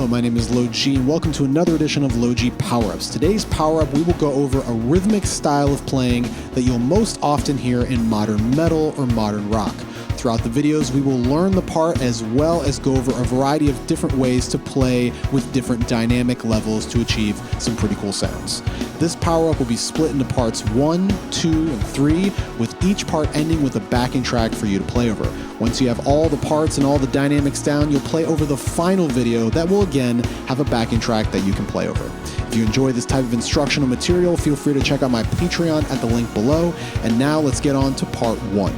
Hello, my name is LoG, and welcome to another edition of LoG Power-Ups. Today's power-up, we will go over a rhythmic style of playing that you'll most often hear in modern metal or modern rock. Throughout the videos, we will learn the part as well as go over a variety of different ways to play with different dynamic levels to achieve some pretty cool sounds. This power-up will be split into parts 1, 2, and 3, with each part ending with a backing track for you to play over. Once you have all the parts and all the dynamics down, you'll play over the final video that will again have a backing track that you can play over. If you enjoy this type of instructional material, feel free to check out my Patreon at the link below. And now let's get on to part 1.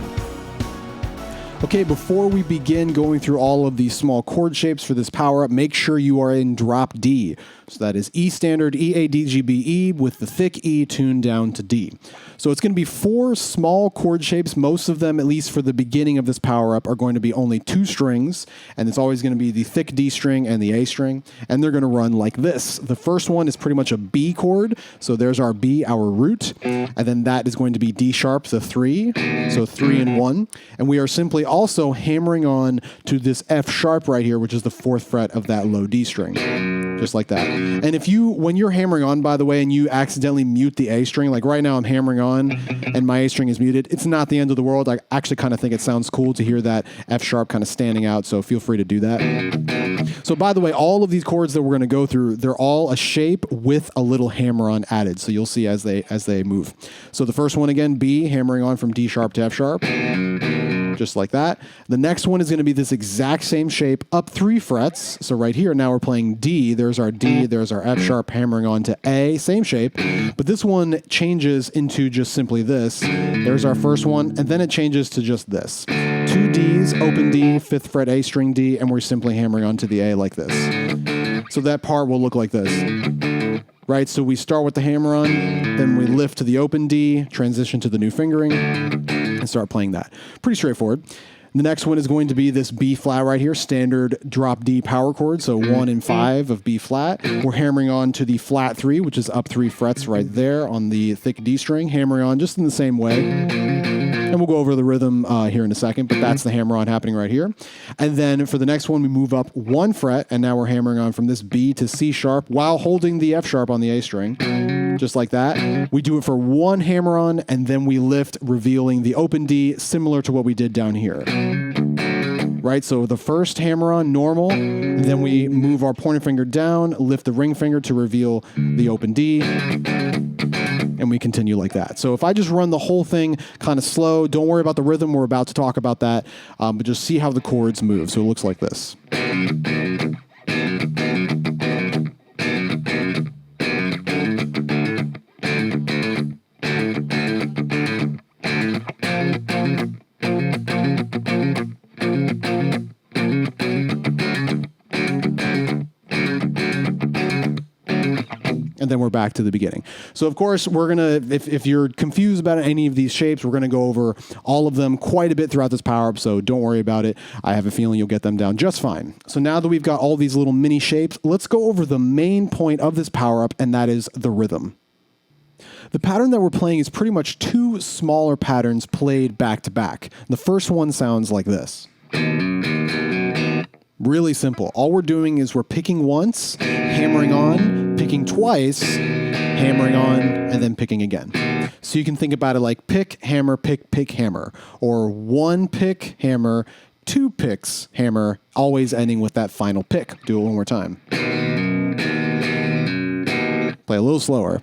Okay, before we begin going through all of these small chord shapes for this power-up, make sure you are in drop D. So that is E standard, E, A, D, G, B, E, with the thick E tuned down to D. So it's going to be 4 small chord shapes. Most of them, at least for the beginning of this power-up, are going to be only 2 strings, and it's always going to be the thick D string and the A string, and they're going to run like this. The first one is pretty much a B chord, so there's our B, our root, and then that is going to be D sharp, the 3, so 3 and 1, and we are simply also hammering on to this F sharp right here, which is the 4th fret of that low D string, just like that. And when you're hammering on, by the way, and you accidentally mute the A string, like right now I'm hammering on and my A string is muted, it's not the end of the world. I actually kind of think it sounds cool to hear that F sharp kind of standing out, so feel free to do that. So by the way, all of these chords that we're going to go through, they're all a shape with a little hammer on added, so you'll see as they move. So the first one again, B, hammering on from D sharp to F sharp, just like that. The next one is going to be this exact same shape up 3 frets. So right here, now we're playing D. There's our D, there's our F sharp, hammering on to A, same shape. But this one changes into just simply this. There's our first one, and then it changes to just this. 2 Ds, open D, 5th fret A string D, and we're simply hammering onto the A like this. So that part will look like this. Right, so we start with the hammer on, then we lift to the open D, transition to the new fingering, and start playing that. Pretty straightforward. The next one is going to be this B flat right here, standard drop D power chord, so 1 and 5 of B flat. We're hammering on to the flat 3, which is up 3 frets right there on the thick D string, hammering on just in the same way. And we'll go over the rhythm here in a second, but that's the hammer on happening right here. And then for the next one, we move up 1 fret, and now we're hammering on from this B to C sharp while holding the F sharp on the A string, just like that. We do it for 1 hammer on, and then we lift, revealing the open D, similar to what we did down here. Right, so the first hammer on, normal, then we move our pointer finger down, lift the ring finger to reveal the open D, and we continue like that. So if I just run the whole thing kind of slow, don't worry about the rhythm, we're about to talk about that, but just see how the chords move. So it looks like this. And then we're back to the beginning. So of course, we're going to, if you're confused about any of these shapes, we're going to go over all of them quite a bit throughout this power-up, so don't worry about it. I have a feeling you'll get them down just fine. So now that we've got all these little mini shapes, let's go over the main point of this power-up, and that is the rhythm. The pattern that we're playing is pretty much 2 smaller patterns played back to back. The first one sounds like this. Really simple. All we're doing is we're picking once, hammering on, picking twice, hammering on, and then picking again. So you can think about it like pick, hammer, pick, hammer. Or 1 pick, hammer, 2 picks, hammer, always ending with that final pick. Do it one more time. Play a little slower.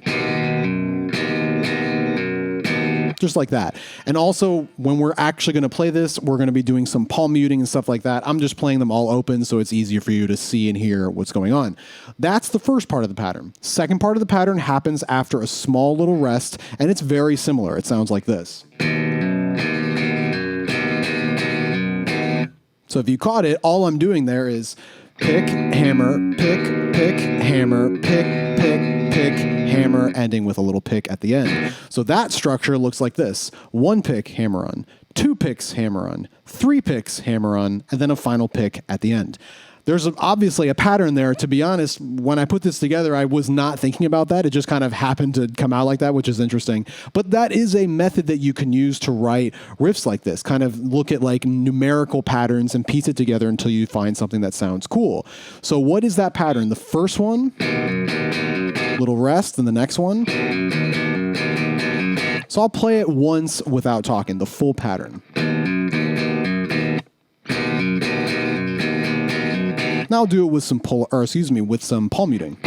Just like that. And also, when we're actually going to play this, we're going to be doing some palm muting and stuff like that. I'm just playing them all open, so it's easier for you to see and hear what's going on. That's the first part of the pattern. Second part of the pattern happens after a small little rest, and it's very similar. It sounds like this. So if you caught it, all I'm doing there is pick, hammer, pick, hammer, pick, hammer, ending with a little pick at the end. So that structure looks like this. 1 pick, hammer on, 2 picks, hammer on, 3 picks, hammer on, and then a final pick at the end. there's obviously a pattern there. To be honest, when I put this together, I was not thinking about that. It just kind of happened to come out like that, which is interesting. But that is a method that you can use to write riffs like this. Kind of look at like numerical patterns and piece it together until you find something that sounds cool. So what is that pattern? The first one, little rest, and the next one. So I'll play it once without talking, the full pattern. Now I'll do it with some palm muting.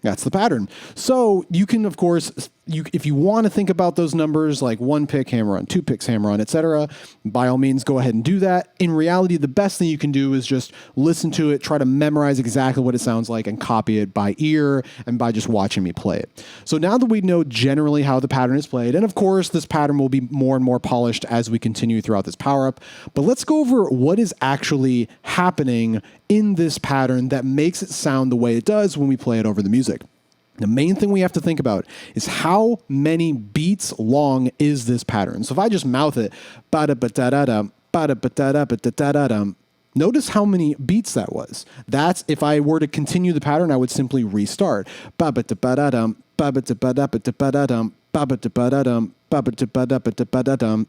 That's the pattern. So you can, of course, if you want to think about those numbers like 1 pick, hammer on, 2 picks, hammer on, etc., by all means, go ahead and do that. In reality, the best thing you can do is just listen to it, try to memorize exactly what it sounds like, and copy it by ear and by just watching me play it. So now that we know generally how the pattern is played, and of course, this pattern will be more and more polished as we continue throughout this power-up, but let's go over what is actually happening in this pattern that makes it sound the way it does when we play it over the music. The main thing we have to think about is how many beats long is this pattern. So if I just mouth it, notice how many beats that was. That's if I were to continue the pattern, I would simply restart.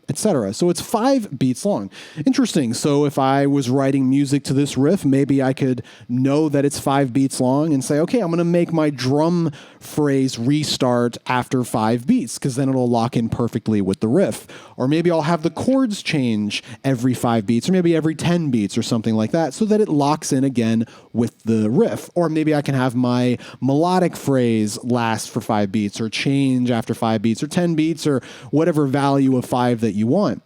Etc. So it's 5 beats long. Interesting. So if I was writing music to this riff, maybe I could know that it's 5 beats long and say, okay, I'm going to make my drum phrase restart after 5 beats, because then it'll lock in perfectly with the riff. Or maybe I'll have the chords change every 5 beats, or maybe every 10 beats or something like that, so that it locks in again with the riff. Or maybe I can have my melodic phrase last for 5 beats, or change after 5 beats, or 10 beats, or whatever value of 5 that you want.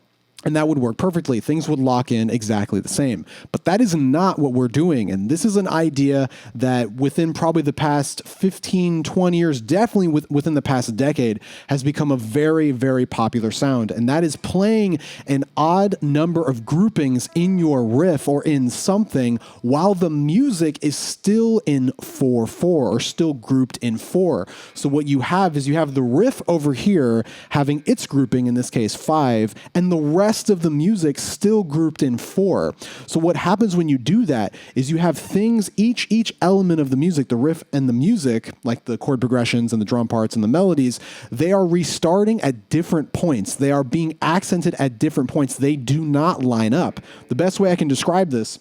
And that would work perfectly. Things would lock in exactly the same. But that is not what we're doing. And this is an idea that within probably the past 15, 20 years, definitely within the past decade, has become a very, very popular sound. And that is playing an odd number of groupings in your riff or in something while the music is still in 4/4 or still grouped in 4. So what you have is you have the riff over here having its grouping, in this case 5, and the rest of the music still grouped in 4. So what happens when you do that is you have things, each element of the music, the riff and the music, like the chord progressions and the drum parts and the melodies, they are restarting at different points. They are being accented at different points. They do not line up. The best way I can describe this,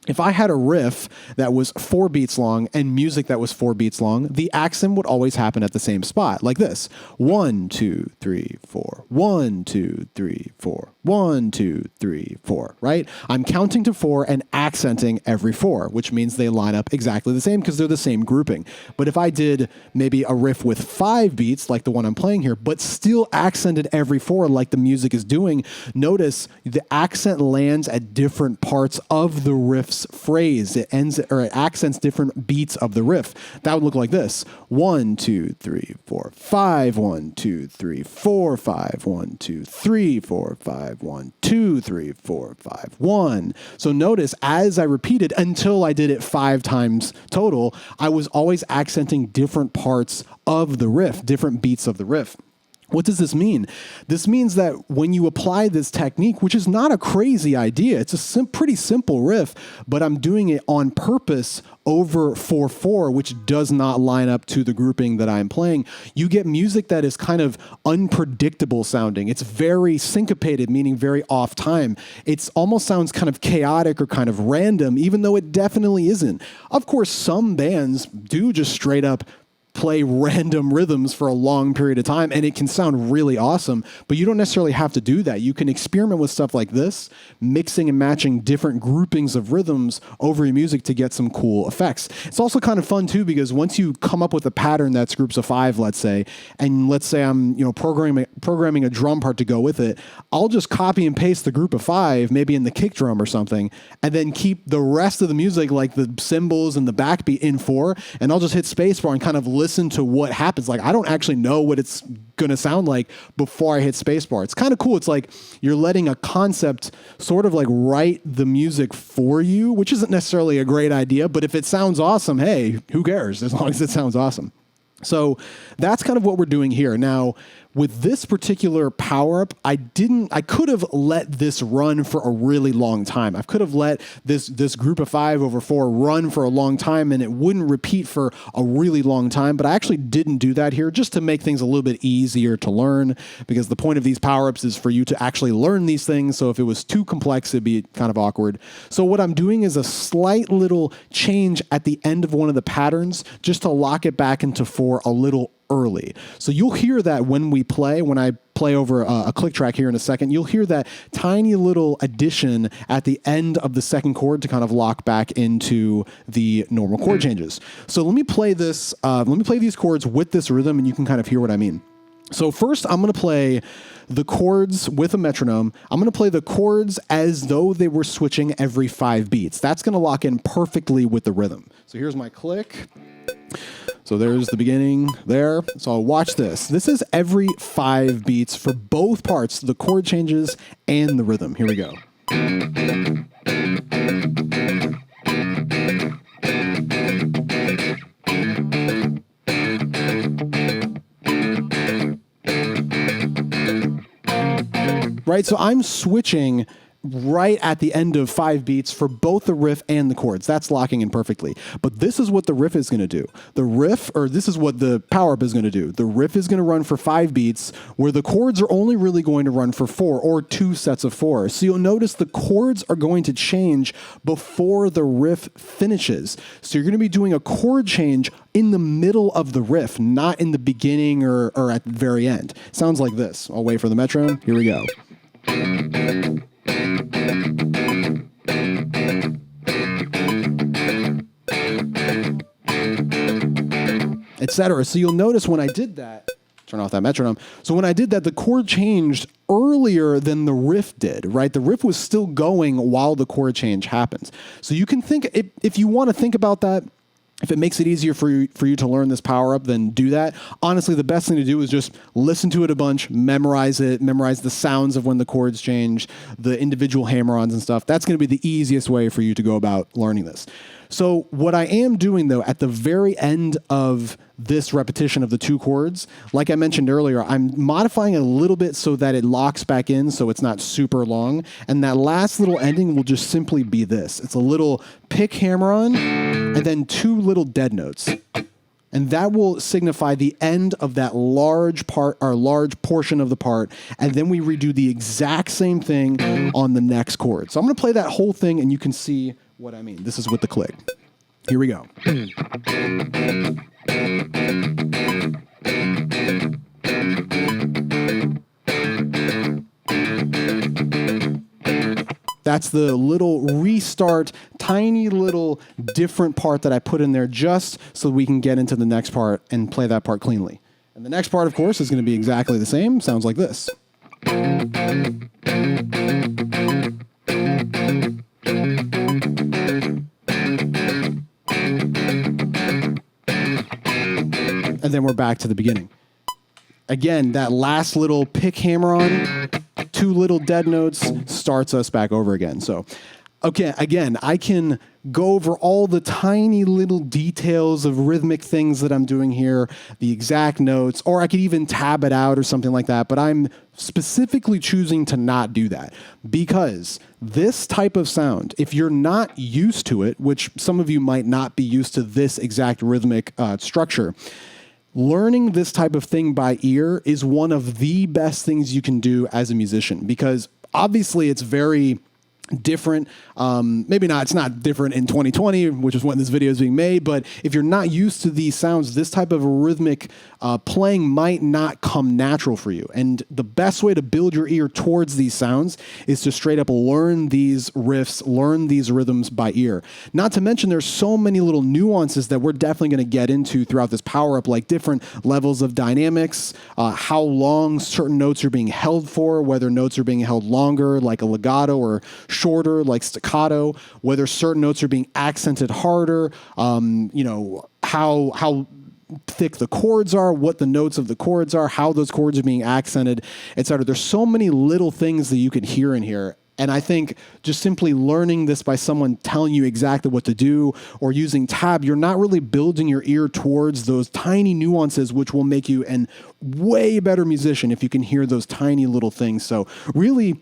if I had a riff that was 4 beats long and music that was 4 beats long, the accent would always happen at the same spot, like this. 1, 2, 3, 4. 1, 2, 3, 4. 1, 2, 3, 4, right? I'm counting to 4 and accenting every 4, which means they line up exactly the same because they're the same grouping. But if I did maybe a riff with 5 beats, like the one I'm playing here, but still accented every 4 like the music is doing, notice the accent lands at different parts of the riff's phrase. It accents different beats of the riff. That would look like this. 1, 2, 3, 4, 5. 1, 2, 3, 4, 5. 1, 2, 3, 4, 5. 1, 2, 3, 4, 5, 1. So notice as I repeated until I did it 5 times total, I was always accenting different parts of the riff, different beats of the riff. What does this mean? This means that when you apply this technique, which is not a crazy idea, it's a pretty simple riff, but I'm doing it on purpose over 4/4, which does not line up to the grouping that I'm playing, you get music that is kind of unpredictable sounding. It's very syncopated, meaning very off time. It almost sounds kind of chaotic or kind of random, even though it definitely isn't. Of course, some bands do just straight up play random rhythms for a long period of time, and it can sound really awesome, but you don't necessarily have to do that. You can experiment with stuff like this, mixing and matching different groupings of rhythms over your music to get some cool effects. It's also kind of fun too, because once you come up with a pattern that's groups of 5, let's say, and let's say I'm programming a drum part to go with it, I'll just copy and paste the group of 5, maybe in the kick drum or something, and then keep the rest of the music, like the cymbals and the backbeat, in 4, and I'll just hit spacebar and kind of listen to what happens. Like, I don't actually know what it's going to sound like before I hit spacebar. It's kind of cool. It's like you're letting a concept sort of like write the music for you, which isn't necessarily a great idea, but if it sounds awesome, hey, who cares? As long as it sounds awesome. So that's kind of what we're doing here. Now, With this particular power-up, I could have let this run for a really long time. I could have let this group of 5 over 4 run for a long time and it wouldn't repeat for a really long time, but I actually didn't do that here just to make things a little bit easier to learn, because the point of these power-ups is for you to actually learn these things, so if it was too complex, it'd be kind of awkward. So what I'm doing is a slight little change at the end of one of the patterns just to lock it back into 4 a little early. So you'll hear that when I play over a click track here in a second, you'll hear that tiny little addition at the end of the second chord to kind of lock back into the normal chord changes. So let me play this, let me play these chords with this rhythm and you can kind of hear what I mean. So first I'm going to play the chords with a metronome. I'm going to play the chords as though they were switching every 5 beats. That's going to lock in perfectly with the rhythm. So here's my click. So there's the beginning there. So watch this. This is every 5 beats for both parts, the chord changes and the rhythm. Here we go. Right, so I'm switching right at the end of 5 beats for both the riff and the chords. That's locking in perfectly. But this is what the riff is going to do. This is what the power-up is going to do. The riff is going to run for 5 beats, where the chords are only really going to run for 4, or 2 sets of 4. So you'll notice the chords are going to change before the riff finishes. So you're going to be doing a chord change in the middle of the riff, not in the beginning or at the very end. Sounds like this. I'll wait for the metronome. Here we go. Etc. So you'll notice when I did that, turn off that metronome. So when I did that, the chord changed earlier than the riff did, right? The riff was still going while the chord change happens. So you can think, if you want to think about that, if it makes it easier for you to learn this power-up, then do that. Honestly, the best thing to do is just listen to it a bunch, memorize it, memorize the sounds of when the chords change, the individual hammer-ons and stuff. That's going to be the easiest way for you to go about learning this. So what I am doing, though, at the very end of this repetition of the 2 chords, like I mentioned earlier, I'm modifying it a little bit so that it locks back in so it's not super long. And that last little ending will just simply be this. It's a little pick hammer-on and then 2 little dead notes. And that will signify the end of that large part, or large portion of the part. And then we redo the exact same thing on the next chord. So I'm going to play that whole thing and you can see what I mean. This is with the click. Here we go. That's the little restart, tiny little different part that I put in there just so we can get into the next part and play that part cleanly. And the next part, of course, is going to be exactly the same. Sounds like this. And then we're back to the beginning. Again, that last little pick hammer on, 2 little dead notes starts us back over again. So, okay, again, I can go over all the tiny little details of rhythmic things that I'm doing here, the exact notes, or I could even tab it out or something like that, but I'm specifically choosing to not do that because this type of sound, if you're not used to it, which some of you might not be used to this exact rhythmic structure, learning this type of thing by ear is one of the best things you can do as a musician, because obviously it's very different. Maybe not, it's not different in 2020, which is when this video is being made, but if you're not used to these sounds, this type of rhythmic playing might not come natural for you. And the best way to build your ear towards these sounds is to straight up learn these riffs, learn these rhythms by ear. Not to mention there's so many little nuances that we're definitely going to get into throughout this power up, like different levels of dynamics, how long certain notes are being held for, whether notes are being held longer, like a legato, or shorter, like staccato, whether certain notes are being accented harder, how thick the chords are, what the notes of the chords are, how those chords are being accented, etc. There's so many little things that you can hear in here. And I think just simply learning this by someone telling you exactly what to do or using tab, you're not really building your ear towards those tiny nuances, which will make you an way better musician if you can hear those tiny little things. So really,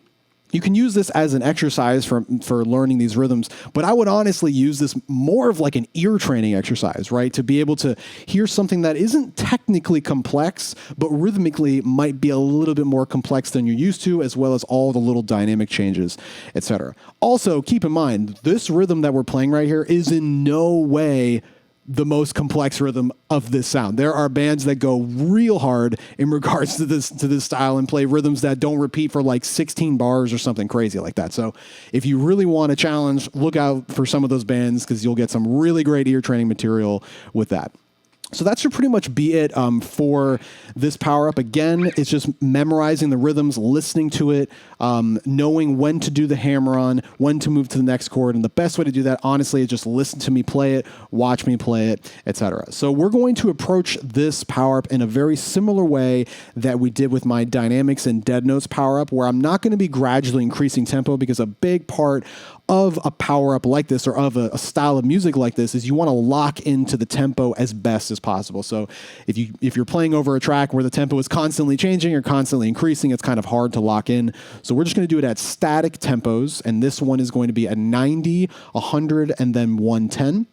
you can use this as an exercise for learning these rhythms, but I would honestly use this more of like an ear training exercise, right? To be able to hear something that isn't technically complex, but rhythmically might be a little bit more complex than you're used to, as well as all the little dynamic changes, etc. Also, keep in mind, this rhythm that we're playing right here is in no way the most complex rhythm of this sound. There are bands that go real hard in regards to this style and play rhythms that don't repeat for like 16 bars or something crazy like that. So if you really want a challenge, look out for some of those bands because you'll get some really great ear training material with that. So that should pretty much be it for this power-up. Again, it's just memorizing the rhythms, listening to it, knowing when to do the hammer-on, when to move to the next chord. And the best way to do that, honestly, is just listen to me play it, watch me play it, etc. So we're going to approach this power-up in a very similar way that we did with my dynamics and dead notes power-up, where I'm not going to be gradually increasing tempo, because a big part of a power-up like this, or of a style of music like this, is you want to lock into the tempo as best as possible. So if you're playing over a track where the tempo is constantly changing or constantly increasing, it's kind of hard to lock in. So we're just going to do it at static tempos, and this one is going to be at 90, 100, and then 110.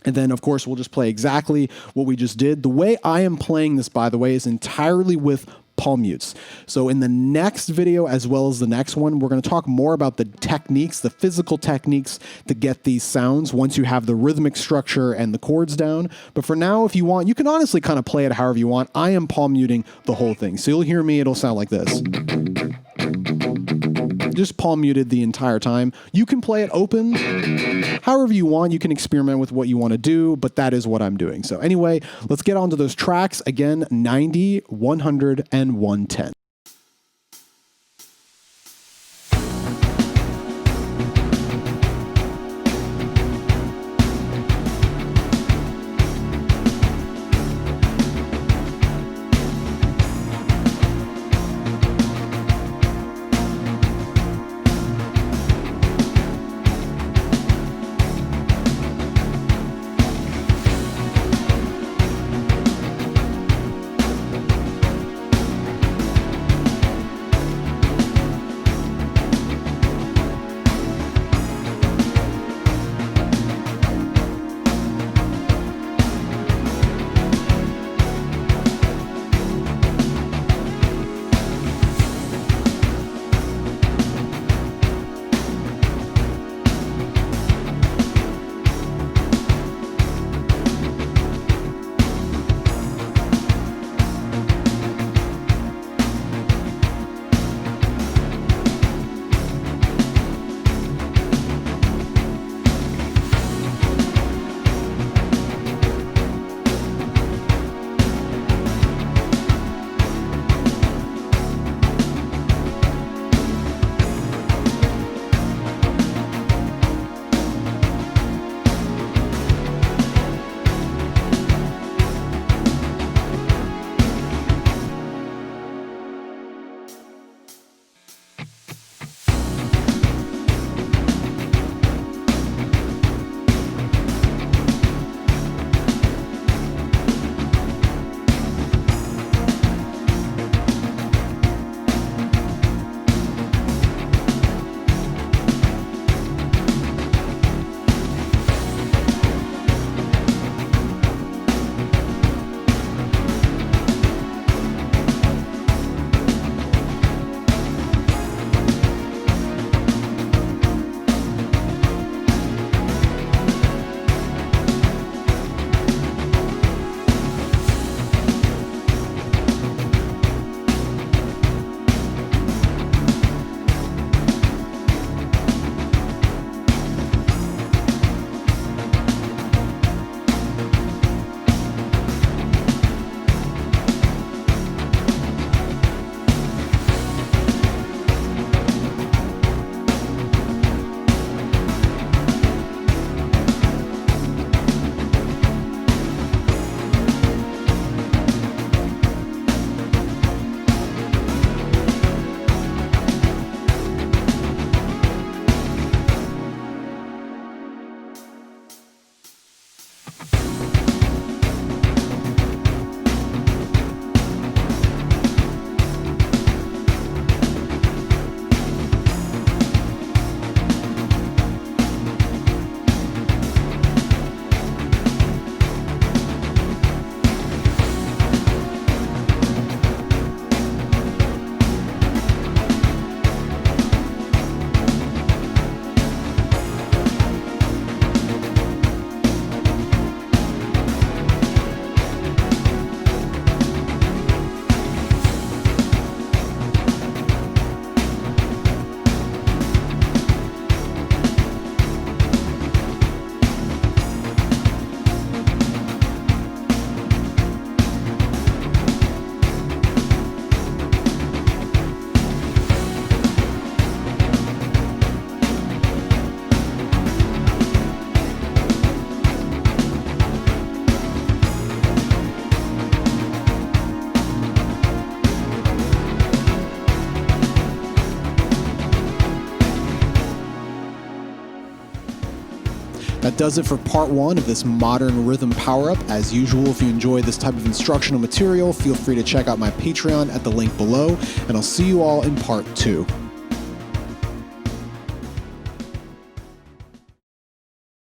And then, of course, we'll just play exactly what we just did. The way I am playing this, by the way, is entirely with palm mutes. So in the next video, as well as the next one, we're going to talk more about the techniques, the physical techniques to get these sounds once you have the rhythmic structure and the chords down. But for now, if you want, you can honestly kind of play it however you want. I am palm muting the whole thing. So you'll hear me, it'll sound like this. Just palm muted the entire time. You can play it open however you want. You can experiment with what you want to do, but that is what I'm doing. So anyway, let's get on to those tracks. Again, 90, 100, and 110. That does it for part 1 of this modern rhythm power-up. As usual, if you enjoy this type of instructional material, feel free to check out my Patreon at the link below, and I'll see you all in part 2.